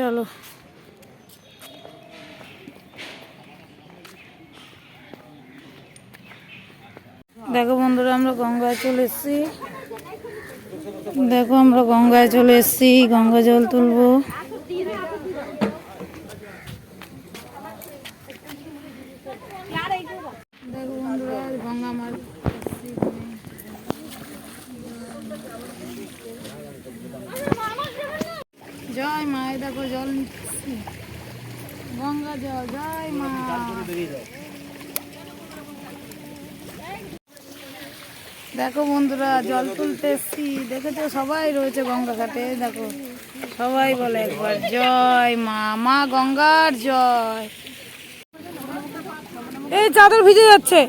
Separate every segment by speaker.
Speaker 1: চলো। দেখো বন্ধুরা, আমরা গঙ্গায় চলে এসেছি। দেখো আমরা গঙ্গায় চলে এসেছি, গঙ্গা জল তুলবো। দেখো বন্ধুরা, গঙ্গা মার জয় মা। দেখো জল নিচ্ছি, গঙ্গা জল, জয় মা। দেখো বন্ধুরা, জল তুলতে এসছি। দেখেছো সবাই রয়েছে গঙ্গা ঘাটে। দেখো সবাই বলে একবার জয় মা, মা গঙ্গার জয়। এই চাদর ভিজে যাচ্ছে।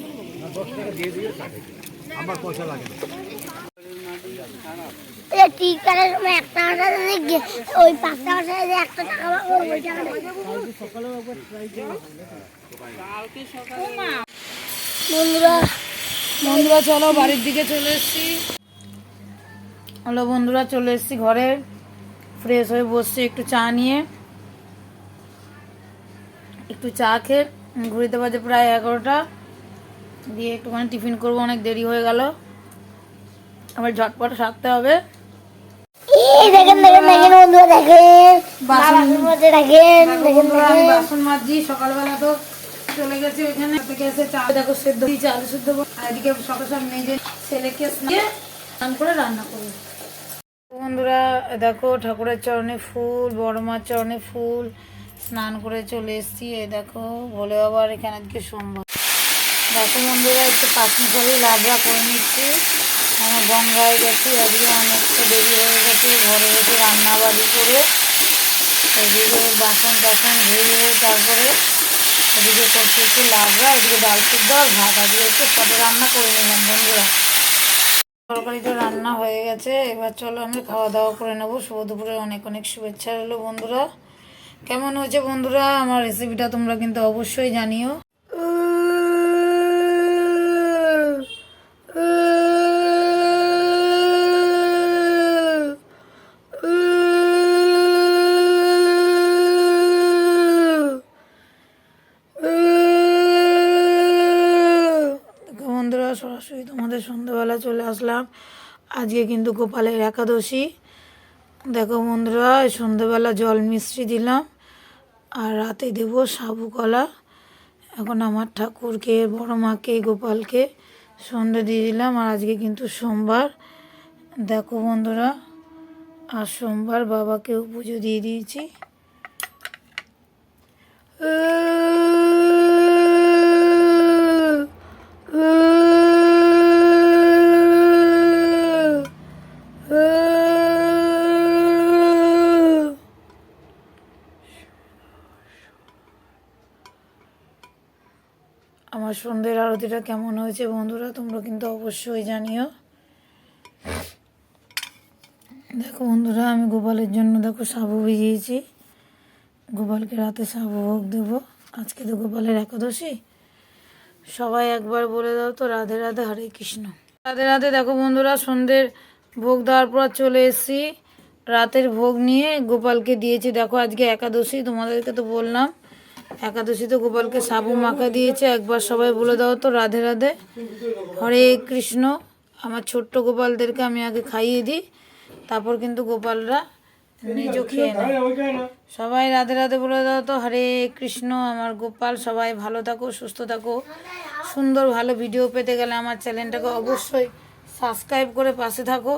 Speaker 1: বন্ধুরা চলো বাড়ির দিকে চলে এসছি। হলো বন্ধুরা, চলে এসছি ঘরে, ফ্রেশ হয়ে বসছি একটু চা নিয়ে। একটু চা খেয়ে ঘুরিতে বাজে প্রায় 11টা, দিয়ে একটুখানি টিফিন করবো, অনেক দেরি হয়ে গেল, আবার ঝটপট সারতে হবে। বাসন মাজছি, সকালবেলা তো চলে গেছে ওইখানে থেকে এসে চা দেখো সেদ্ধ দিয়েছি, আলু সেদ্ধ, আর এদিকে সকাল সব মেজে ছেলেকে স্নান করে রান্না করবো। বন্ধুরা দেখো, ঠাকুরের চরণে ফুল, বড় মার চরণে ফুল, স্নান করে চলে এসেছি। এই দেখো ভোলে বাবার এখানে আজকে সোমবার। দেখো বন্ধুরা, একটু পাঁচমিশালি লাবড়া করে নিচ্ছি। আমার গঙ্গায় গেছি, আজকে অনেকটা দেরি হয়ে গেছে, ঘরে বসে রান্নাবাড়ি করে এদিকে বাসন টাসন ধুয়ে তারপরে এদিকে করছি একটু লাবড়া, এদিকে ডাল সিদ্ধ আর ভাত। আজকে একটু সবে রান্না করে নিলাম বন্ধুরা। তরকারিটা রান্না হয়ে গেছে, এবার চলো আমি খাওয়া দাওয়া করে নেবো। শুভ দুপুরে অনেক অনেক শুভেচ্ছা রইলো বন্ধুরা। কেমন হয়েছে বন্ধুরা আমার রেসিপিটা, তোমরা কিন্তু অবশ্যই জানিও। বন্ধুরা সরাসরি তোমাদের সন্ধ্যাবেলা চলে আসলাম। আজকে কিন্তু গোপালের একাদশী। দেখো বন্ধুরা, সন্ধ্যাবেলা জল মিষ্টি দিলাম, আর রাতে দেব সাবু কলা। এখন আমার ঠাকুরকে, বড় মাকে, গোপালকে সন্ধ্যা দিয়ে দিলাম। আর আজকে কিন্তু সোমবার। দেখো বন্ধুরা, আর সোমবার বাবাকেও পুজো দিয়ে দিয়েছি। আমার সন্ধ্যের আরতিটা কেমন হয়েছে বন্ধুরা, তোমরা কিন্তু অবশ্যই জানিও। দেখো বন্ধুরা, আমি গোপালের জন্য দেখো সাবু ভিজিয়েছি। গোপালকে রাতে সাবু ভোগ দেবো। আজকে তো গোপালের একাদশী। সবাই একবার বলে দাও তো রাধে রাধে, হরে কৃষ্ণ। রাধে রাধে। দেখো বন্ধুরা, সন্ধ্যের ভোগ দেওয়ার পর চলে এসেছি, রাতের ভোগ নিয়ে গোপালকে দিয়েছি। দেখো আজকে একাদশী, তোমাদেরকে তো বললাম একাদশীতে গোপালকে সাবু মাখা দিয়েছে। একবার সবাই বলে দাও তো রাধে রাধে, হরে কৃষ্ণ। আমার ছোট্ট গোপালদেরকে আমি আগে খাইয়ে দিই, তারপর কিন্তু গোপালরা নিজেও খেয়ে নেয়। সবাই রাধে রাধে বলে দাও তো, হরে কৃষ্ণ। আমার গোপাল সবাই ভালো থাকো, সুস্থ থাকো। সুন্দর ভালো ভিডিও পেতে গেলে আমার চ্যানেলটাকে অবশ্যই সাবস্ক্রাইব করে পাশে থাকো।